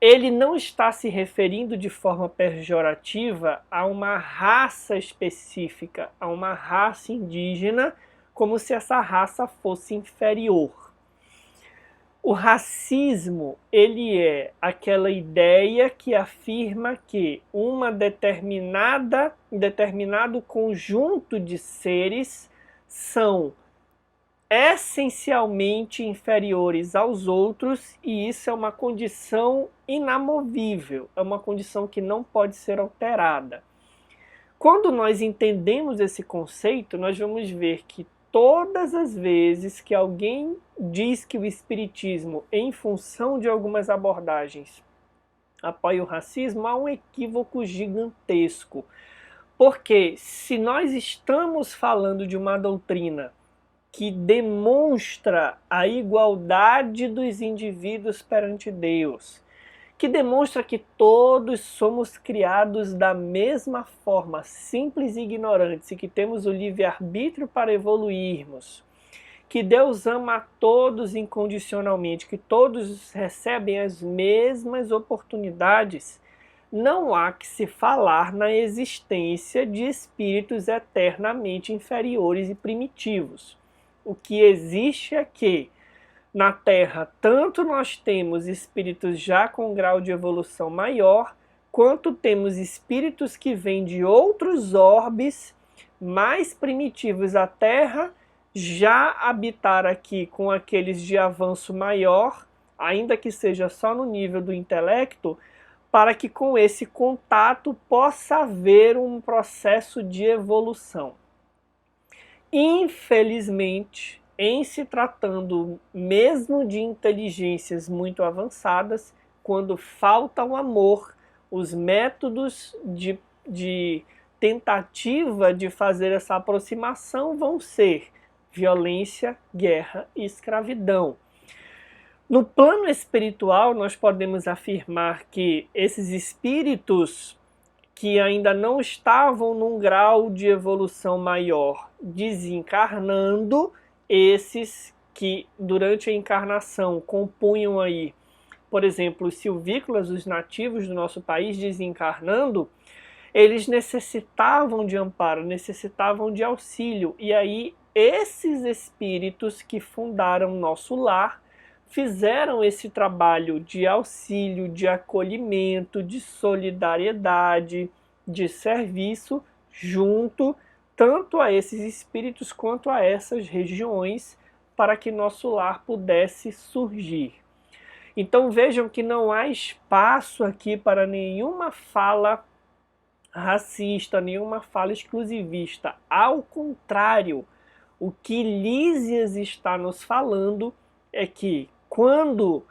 ele não está se referindo de forma pejorativa a uma raça específica, a uma raça indígena, como se essa raça fosse inferior. O racismo, ele é aquela ideia que afirma que um determinado conjunto de seres são essencialmente inferiores aos outros, e isso é uma condição inamovível, é uma condição que não pode ser alterada. Quando nós entendemos esse conceito, nós vamos ver que todas as vezes que alguém diz que o espiritismo, em função de algumas abordagens, apoia o racismo, há um equívoco gigantesco. Porque se nós estamos falando de uma doutrina que demonstra a igualdade dos indivíduos perante Deus, que demonstra que todos somos criados da mesma forma, simples e ignorantes, e que temos o livre-arbítrio para evoluirmos, que Deus ama a todos incondicionalmente, que todos recebem as mesmas oportunidades, não há que se falar na existência de espíritos eternamente inferiores e primitivos. O que existe é que, na Terra, tanto nós temos espíritos já com grau de evolução maior, quanto temos espíritos que vêm de outros orbes mais primitivos à Terra, já habitar aqui com aqueles de avanço maior, ainda que seja só no nível do intelecto, para que com esse contato possa haver um processo de evolução. Infelizmente, em se tratando mesmo de inteligências muito avançadas, quando falta o amor, os métodos de tentativa de fazer essa aproximação vão ser violência, guerra e escravidão. No plano espiritual, nós podemos afirmar que esses espíritos que ainda não estavam num grau de evolução maior, desencarnando, esses que durante a encarnação compunham aí, por exemplo, os silvícolas, os nativos do nosso país desencarnando, eles necessitavam de amparo, necessitavam de auxílio. E aí, esses espíritos que fundaram nosso lar fizeram esse trabalho de auxílio, de acolhimento, de solidariedade, de serviço, junto tanto a esses espíritos quanto a essas regiões, para que nosso lar pudesse surgir. Então vejam que não há espaço aqui para nenhuma fala racista, nenhuma fala exclusivista. Ao contrário, o que Lísias está nos falando é que quando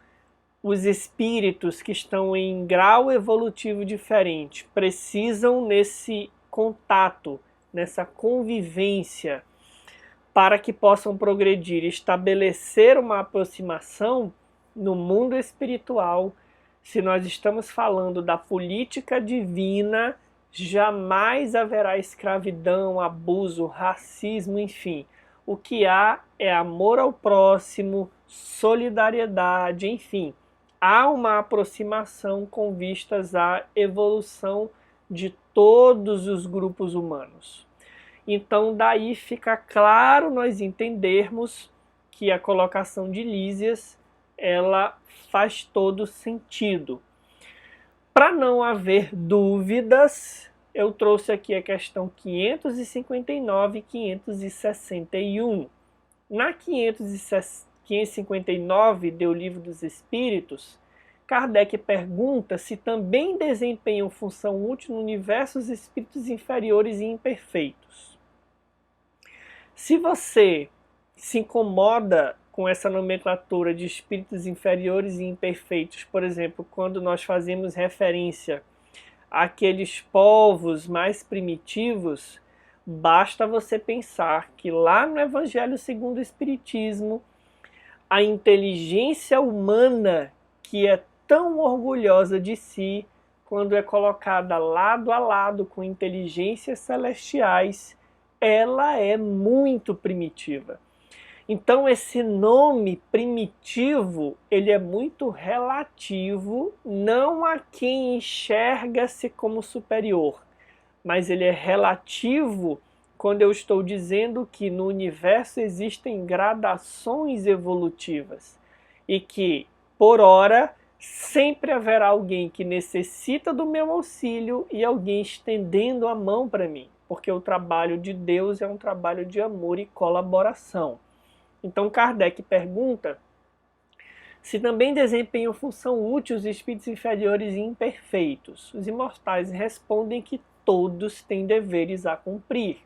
os espíritos que estão em grau evolutivo diferente precisam nesse contato, nessa convivência, para que possam progredir, estabelecer uma aproximação no mundo espiritual, se nós estamos falando da política divina, jamais haverá escravidão, abuso, racismo, enfim. O que há é amor ao próximo, solidariedade, enfim. Há uma aproximação com vistas à evolução de todos os grupos humanos. Então, daí fica claro nós entendermos que a colocação de Lísias, ela faz todo sentido. Para não haver dúvidas, eu trouxe aqui a questão 559 e 561. Na 559 do Livro dos Espíritos, Kardec pergunta se também desempenham função útil no universo os espíritos inferiores e imperfeitos. Se você se incomoda com essa nomenclatura de espíritos inferiores e imperfeitos, por exemplo, quando nós fazemos referência àqueles povos mais primitivos, basta você pensar que lá no Evangelho segundo o Espiritismo, a inteligência humana, que é tão orgulhosa de si, quando é colocada lado a lado com inteligências celestiais, ela é muito primitiva. Então esse nome primitivo, ele é muito relativo, não a quem enxerga-se como superior, mas ele é relativo quando eu estou dizendo que no universo existem gradações evolutivas e que, por hora, sempre haverá alguém que necessita do meu auxílio e alguém estendendo a mão para mim, porque o trabalho de Deus é um trabalho de amor e colaboração. Então Kardec pergunta se também desempenham função útil os espíritos inferiores e imperfeitos. Os imortais respondem que todos têm deveres a cumprir.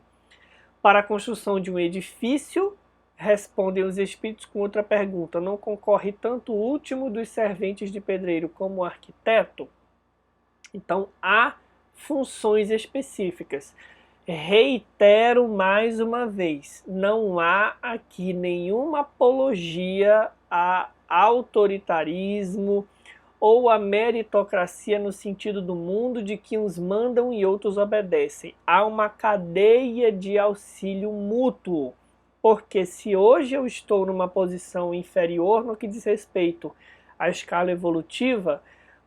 Para a construção de um edifício, respondem os espíritos com outra pergunta: não concorre tanto o último dos serventes de pedreiro como o arquiteto? Então há funções específicas. Reitero mais uma vez, não há aqui nenhuma apologia a autoritarismo ou a meritocracia no sentido do mundo de que uns mandam e outros obedecem. Há uma cadeia de auxílio mútuo, porque se hoje eu estou numa posição inferior no que diz respeito à escala evolutiva,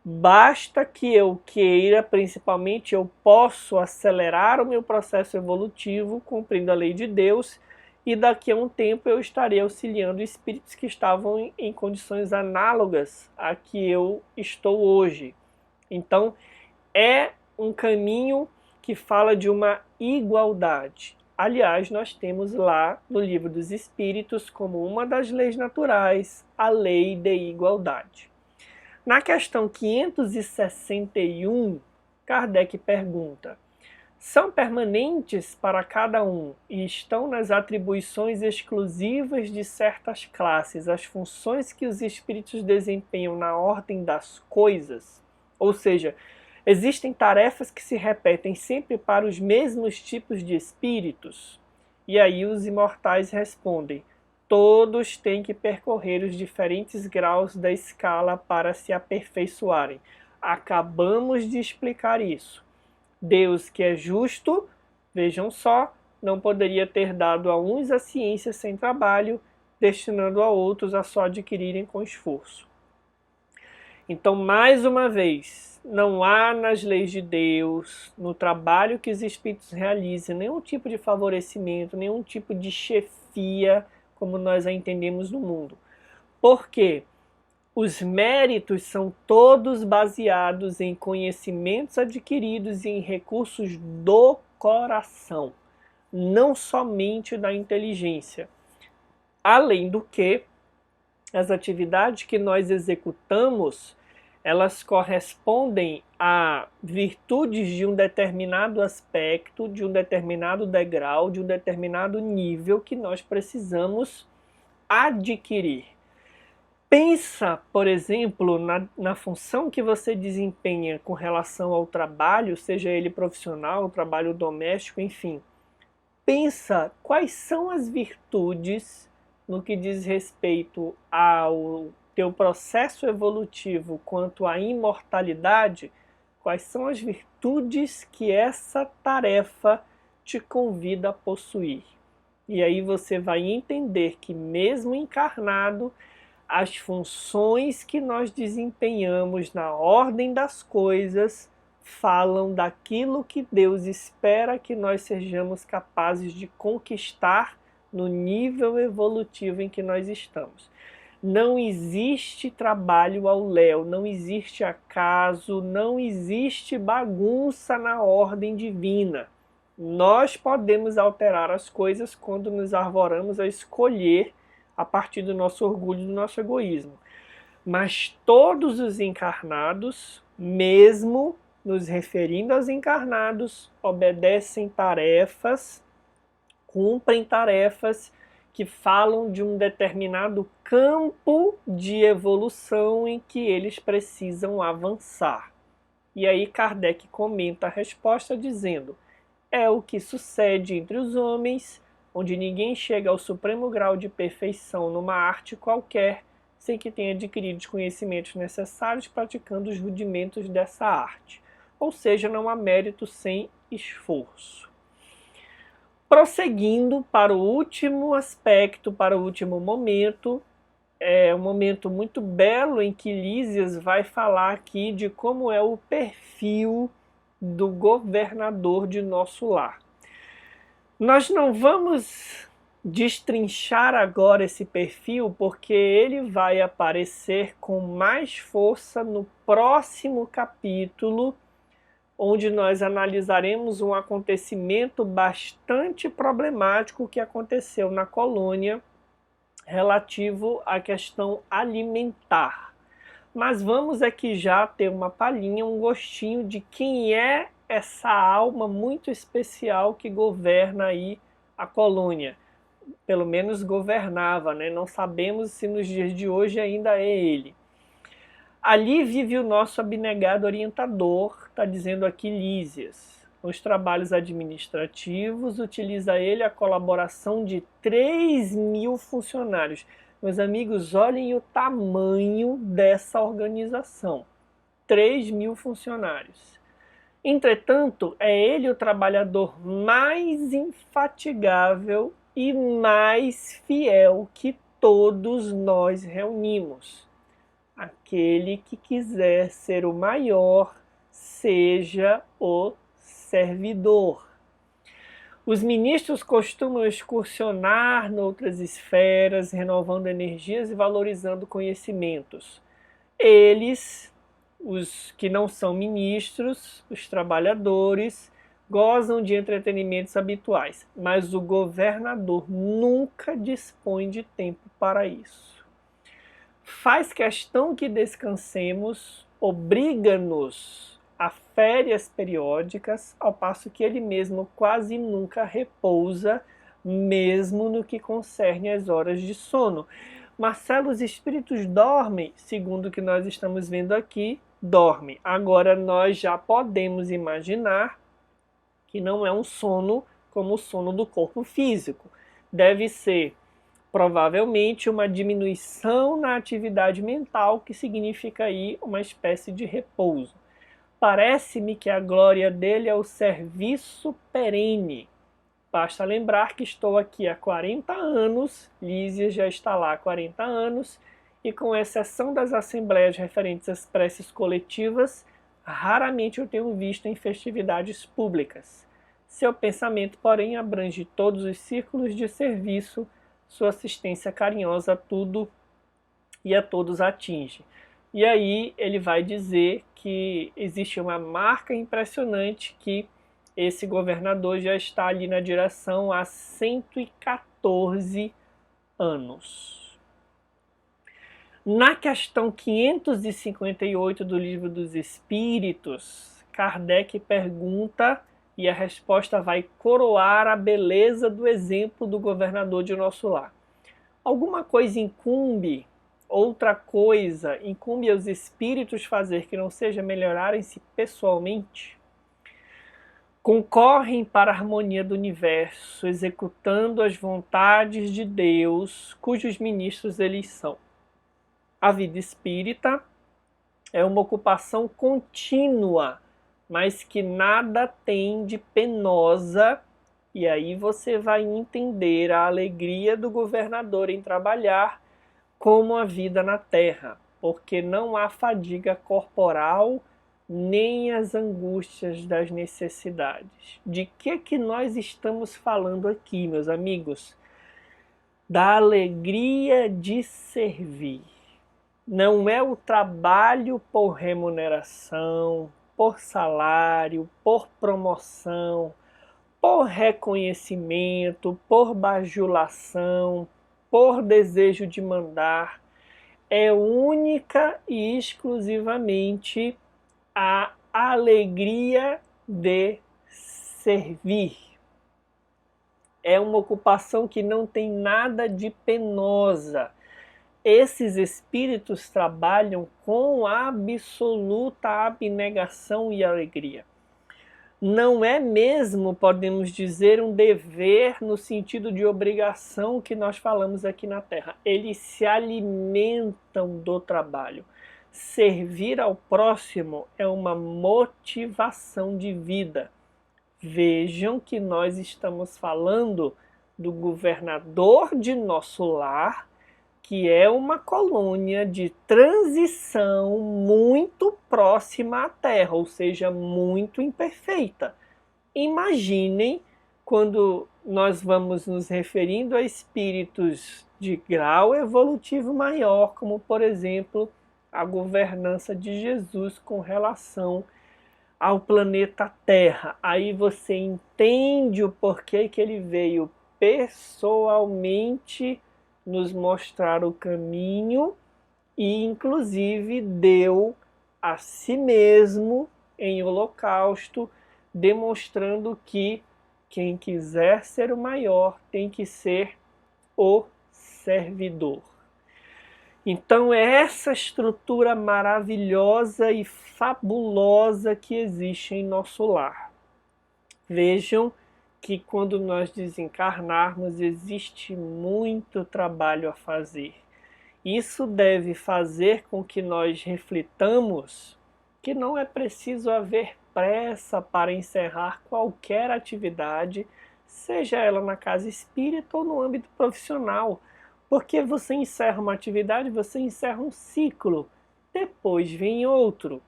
basta que eu queira, principalmente eu posso acelerar o meu processo evolutivo cumprindo a lei de Deus e daqui a um tempo eu estarei auxiliando espíritos que estavam em condições análogas a que eu estou hoje. Então é um caminho que fala de uma igualdade. Aliás, nós temos lá no Livro dos Espíritos como uma das leis naturais a lei de igualdade. Na questão 561, Kardec pergunta: são permanentes para cada um e estão nas atribuições exclusivas de certas classes as funções que os espíritos desempenham na ordem das coisas? Ou seja, existem tarefas que se repetem sempre para os mesmos tipos de espíritos? E aí os imortais respondem: todos têm que percorrer os diferentes graus da escala para se aperfeiçoarem. Acabamos de explicar isso. Deus, que é justo, vejam só, não poderia ter dado a uns a ciência sem trabalho, destinando a outros a só adquirirem com esforço. Então, mais uma vez, não há nas leis de Deus, no trabalho que os espíritos realizam, nenhum tipo de favorecimento, nenhum tipo de chefia, como nós a entendemos no mundo. Por quê? Os méritos são todos baseados em conhecimentos adquiridos e em recursos do coração, não somente da inteligência. Além do que, as atividades que nós executamos, elas correspondem a virtudes de um determinado aspecto, de um determinado degrau, de um determinado nível que nós precisamos adquirir. Pensa, por exemplo, na função que você desempenha com relação ao trabalho, seja ele profissional, trabalho doméstico, enfim. Pensa quais são as virtudes no que diz respeito ao teu processo evolutivo quanto à imortalidade, quais são as virtudes que essa tarefa te convida a possuir. E aí você vai entender que mesmo encarnado, as funções que nós desempenhamos na ordem das coisas falam daquilo que Deus espera que nós sejamos capazes de conquistar no nível evolutivo em que nós estamos. Não existe trabalho ao léu, não existe acaso, não existe bagunça na ordem divina. Nós podemos alterar as coisas quando nos arvoramos a escolher a partir do nosso orgulho e do nosso egoísmo. Mas todos os encarnados, mesmo nos referindo aos encarnados, obedecem tarefas, cumprem tarefas que falam de um determinado campo de evolução em que eles precisam avançar. E aí Kardec comenta a resposta dizendo: é o que sucede entre os homens, onde ninguém chega ao supremo grau de perfeição numa arte qualquer, sem que tenha adquirido os conhecimentos necessários praticando os rudimentos dessa arte. Ou seja, não há mérito sem esforço. Prosseguindo para o último aspecto, para o último momento, é um momento muito belo em que Lísias vai falar aqui de como é o perfil do governador de nosso lar. Nós não vamos destrinchar agora esse perfil, porque ele vai aparecer com mais força no próximo capítulo, onde nós analisaremos um acontecimento bastante problemático que aconteceu na colônia relativo à questão alimentar. Mas vamos aqui já ter uma palhinha, um gostinho de quem é essa alma muito especial que governa aí a colônia. Pelo menos governava, né? Não sabemos se nos dias de hoje ainda é ele. Ali vive o nosso abnegado orientador, está dizendo aqui Lísias. Nos trabalhos administrativos, utiliza ele a colaboração de 3.000 funcionários. Meus amigos, olhem o tamanho dessa organização. 3.000 funcionários. Entretanto, é ele o trabalhador mais infatigável e mais fiel que todos nós reunimos. Aquele que quiser ser o maior, seja o servidor. Os ministros costumam excursionar noutras esferas, renovando energias e valorizando conhecimentos. Eles, os que não são ministros, os trabalhadores, gozam de entretenimentos habituais, mas o governador nunca dispõe de tempo para isso. Faz questão que descansemos, obriga-nos a férias periódicas, ao passo que ele mesmo quase nunca repousa, mesmo no que concerne às horas de sono. Marcelo, os espíritos dormem, segundo o que nós estamos vendo aqui, dormem. Agora nós já podemos imaginar que não é um sono como o sono do corpo físico. Deve ser provavelmente uma diminuição na atividade mental, que significa aí uma espécie de repouso. Parece-me que a glória dele é o serviço perene. Basta lembrar que estou aqui há 40 anos, Lísias já está lá há 40 anos, e, com exceção das assembleias referentes às preces coletivas, raramente o tenho visto em festividades públicas. Seu pensamento, porém, abrange todos os círculos de serviço, sua assistência carinhosa a tudo e a todos atinge. E aí ele vai dizer que existe uma marca impressionante que esse governador já está ali na direção há 114 anos. Na questão 558 do Livro dos Espíritos, Kardec pergunta, e a resposta vai coroar a beleza do exemplo do governador de nosso lar. Alguma coisa incumbe, outra coisa incumbe aos espíritos fazer que não seja melhorarem-se pessoalmente? Concorrem para a harmonia do universo, executando as vontades de Deus, cujos ministros eles são. A vida espírita é uma ocupação contínua, mas que nada tem de penosa, e aí você vai entender a alegria do governador em trabalhar como a vida na terra, porque não há fadiga corporal nem as angústias das necessidades. De que nós estamos falando aqui, meus amigos? Da alegria de servir. Não é o trabalho por remuneração, por salário, por promoção, por reconhecimento, por bajulação, por desejo de mandar. É única e exclusivamente a alegria de servir. É uma ocupação que não tem nada de penosa. Esses espíritos trabalham com absoluta abnegação e alegria. Não é mesmo, podemos dizer, um dever no sentido de obrigação que nós falamos aqui na Terra. Eles se alimentam do trabalho. Servir ao próximo é uma motivação de vida. Vejam que nós estamos falando do governador de nosso lar, que é uma colônia de transição muito próxima à Terra, ou seja, muito imperfeita. Imaginem quando nós vamos nos referindo a espíritos de grau evolutivo maior, como, por exemplo, a governança de Jesus com relação ao planeta Terra. Aí você entende o porquê que ele veio pessoalmente nos mostrar o caminho e, inclusive, deu a si mesmo em holocausto, demonstrando que quem quiser ser o maior tem que ser o servidor. Então é essa estrutura maravilhosa e fabulosa que existe em nosso lar. Vejam que quando nós desencarnarmos existe muito trabalho a fazer. Isso deve fazer com que nós reflitamos que não é preciso haver pressa para encerrar qualquer atividade, seja ela na casa espírita ou no âmbito profissional, porque você encerra uma atividade, você encerra um ciclo, depois vem outro.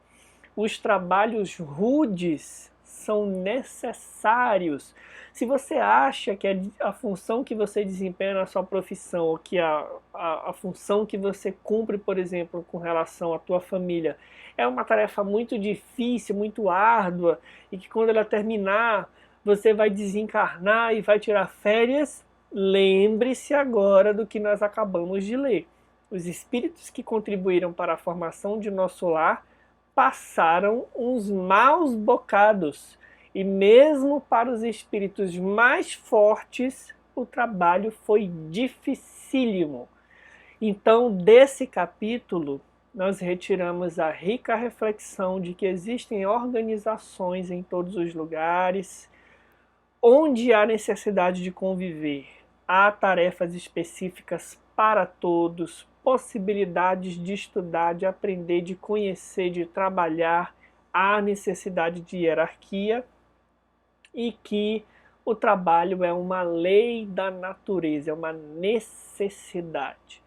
Os trabalhos rudes são necessários. Se você acha que a função que você desempenha na sua profissão, ou que a função que você cumpre, por exemplo, com relação à tua família, é uma tarefa muito difícil, muito árdua, e que quando ela terminar, você vai desencarnar e vai tirar férias, lembre-se agora do que nós acabamos de ler. Os espíritos que contribuíram para a formação de nosso lar passaram uns maus bocados. E mesmo para os espíritos mais fortes, o trabalho foi dificílimo. Então, desse capítulo, nós retiramos a rica reflexão de que existem organizações em todos os lugares, onde há necessidade de conviver. Há tarefas específicas para todos, possibilidades de estudar, de aprender, de conhecer, de trabalhar. Há necessidade de hierarquia e que o trabalho é uma lei da natureza, é uma necessidade.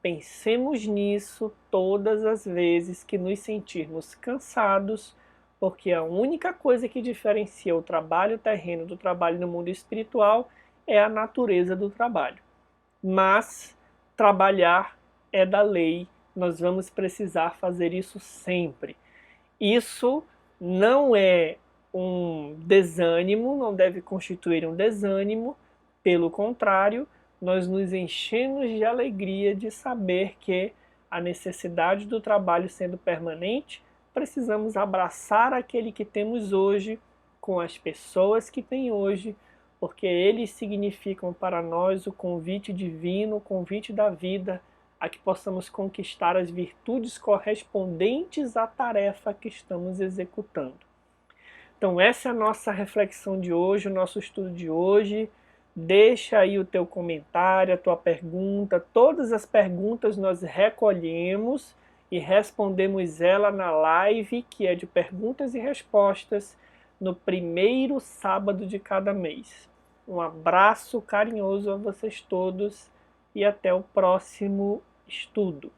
Pensemos nisso todas as vezes que nos sentirmos cansados, porque a única coisa que diferencia o trabalho terreno do trabalho no mundo espiritual é a natureza do trabalho. Mas trabalhar é da lei, nós vamos precisar fazer isso sempre. Isso não é um desânimo, não deve constituir um desânimo, pelo contrário, nós nos enchemos de alegria de saber que a necessidade do trabalho sendo permanente, precisamos abraçar aquele que temos hoje, com as pessoas que tem hoje, porque eles significam para nós o convite divino, o convite da vida, a que possamos conquistar as virtudes correspondentes à tarefa que estamos executando. Então essa é a nossa reflexão de hoje, o nosso estudo de hoje. Deixa aí o teu comentário, a tua pergunta. Todas as perguntas nós recolhemos e respondemos ela na live, que é de perguntas e respostas, no primeiro sábado de cada mês. Um abraço carinhoso a vocês todos e até o próximo estudo.